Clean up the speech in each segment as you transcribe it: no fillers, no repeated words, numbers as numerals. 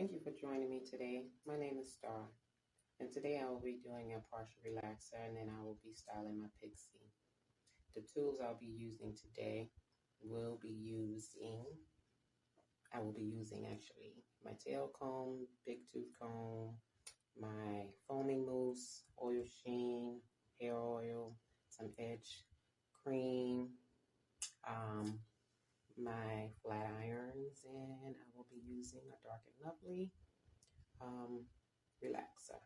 Thank you for joining me today. My name is Star, and today I will be doing a partial relaxer and then I will be styling my Pixie. The tools I'll be using today I will be using actually my tail comb, big tooth comb, my foaming mousse, oil sheen, hair oil, some edge cream, my flat irons, and I will be using a Dark and Lovely relaxer.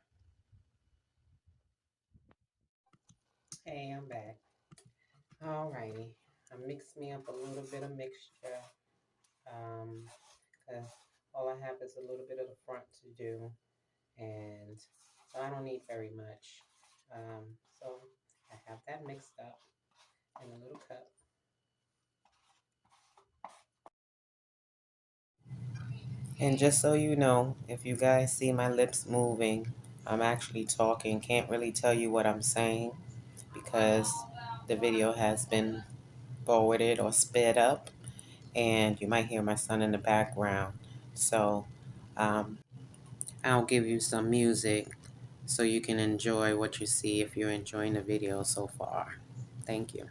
Hey, I'm back. Alrighty, I mixed me up a little bit of mixture because all I have is a little bit of the front to do, and so I don't need very much. So I have that mixed up in a little cup. And just so you know, if you guys see my lips moving, I'm actually talking. Can't really tell you what I'm saying because the video has been forwarded or sped up, and you might hear my son in the background. So um, I'll give you some music so you can enjoy what you see if you're enjoying the video so far. Thank you.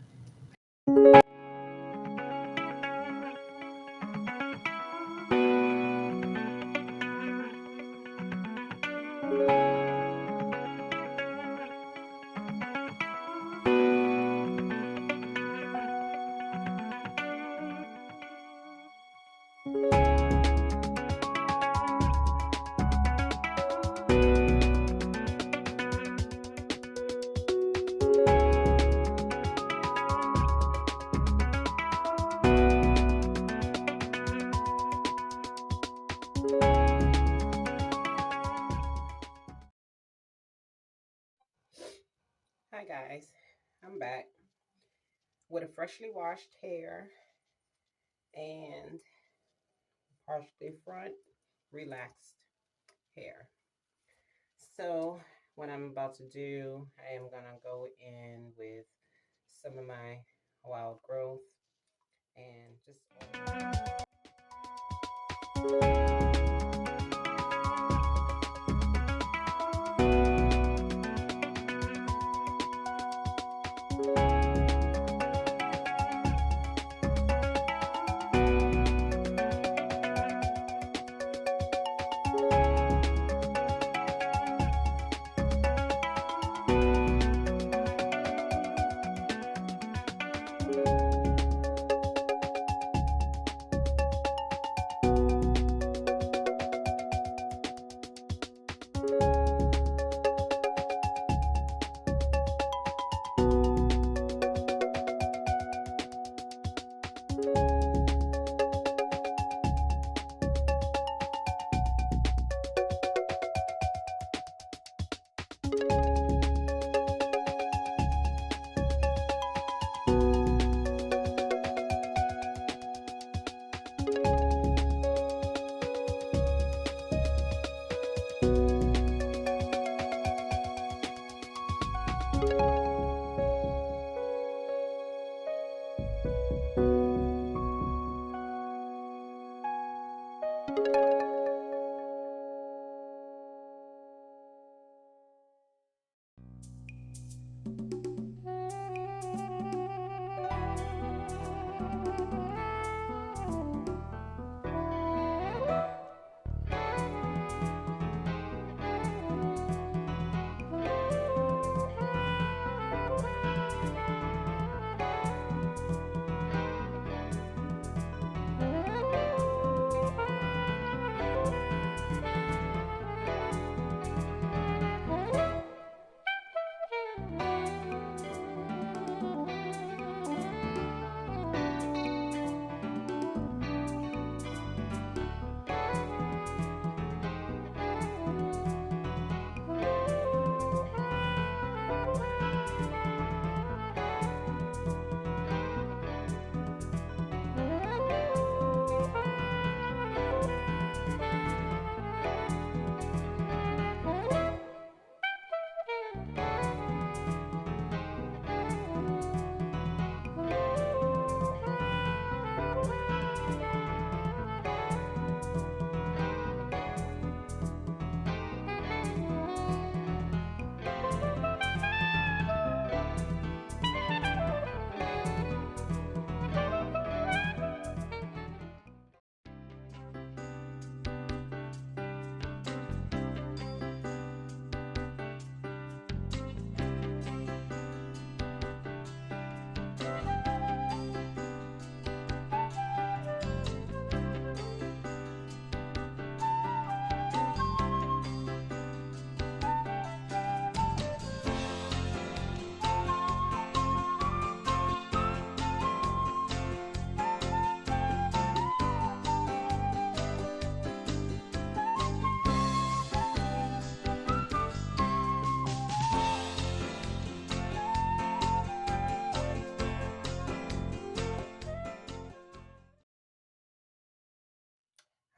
Hi guys, I'm back with a freshly washed hair and partially front relaxed hair. So what I'm about to do, I am gonna go in with some of my wild growth and just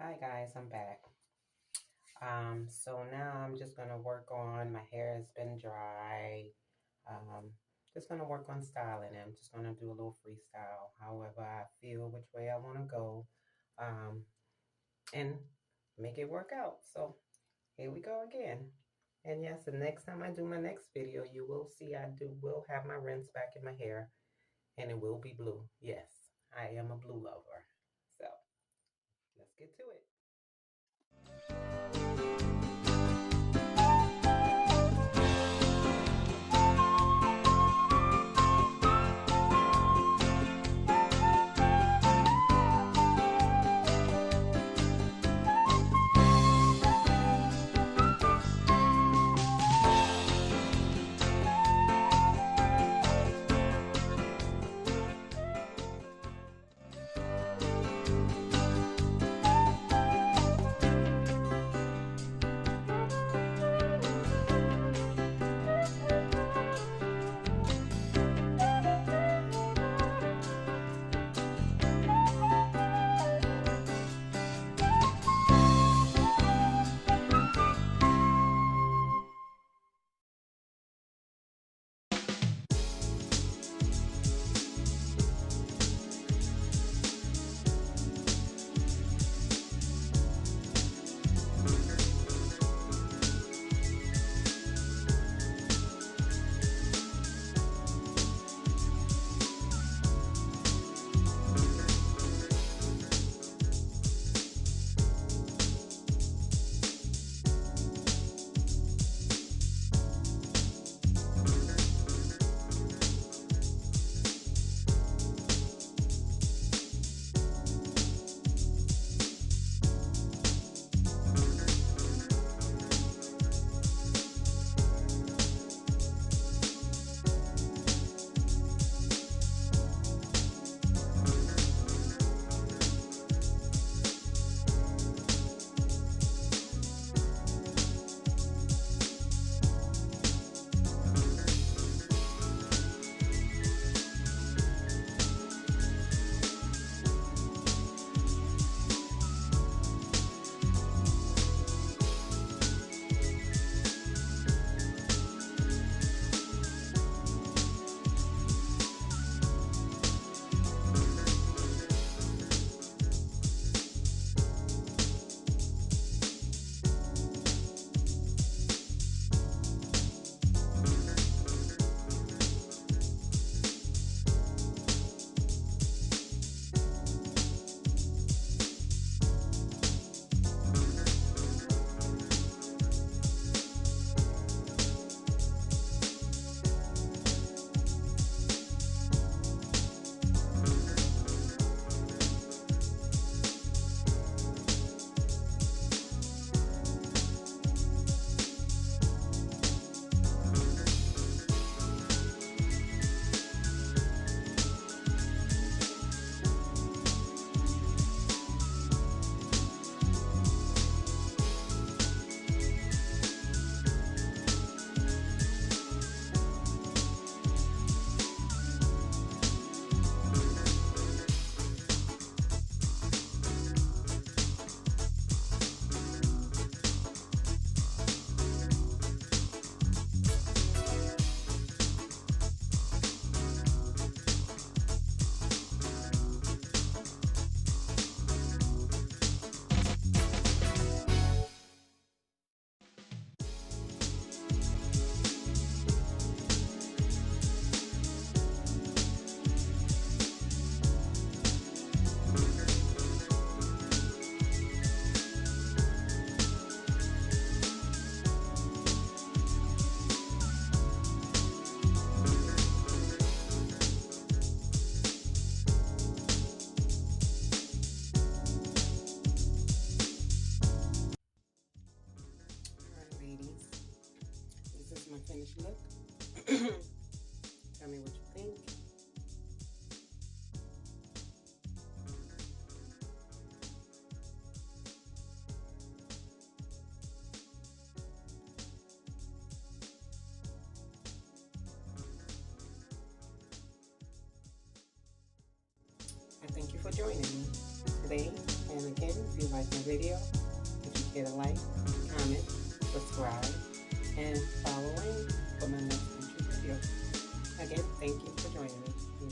Hi guys, I'm back. So now I'm just gonna work on, my hair has been dry. Just gonna work on styling it. I'm just gonna do a little freestyle, however I feel, which way I wanna go, and make it work out. So here we go again. And yes, the next time I do my next video, you will see will have my rinse back in my hair, and it will be blue. Yes, I am a blue lover. So let's get to it. Ladies, this is my finished look. Tell me what you think. I thank you for joining me today, and again, if you like my video, would you care to like, comment, subscribe, and follow in for my next future video. Again, thank you for joining me.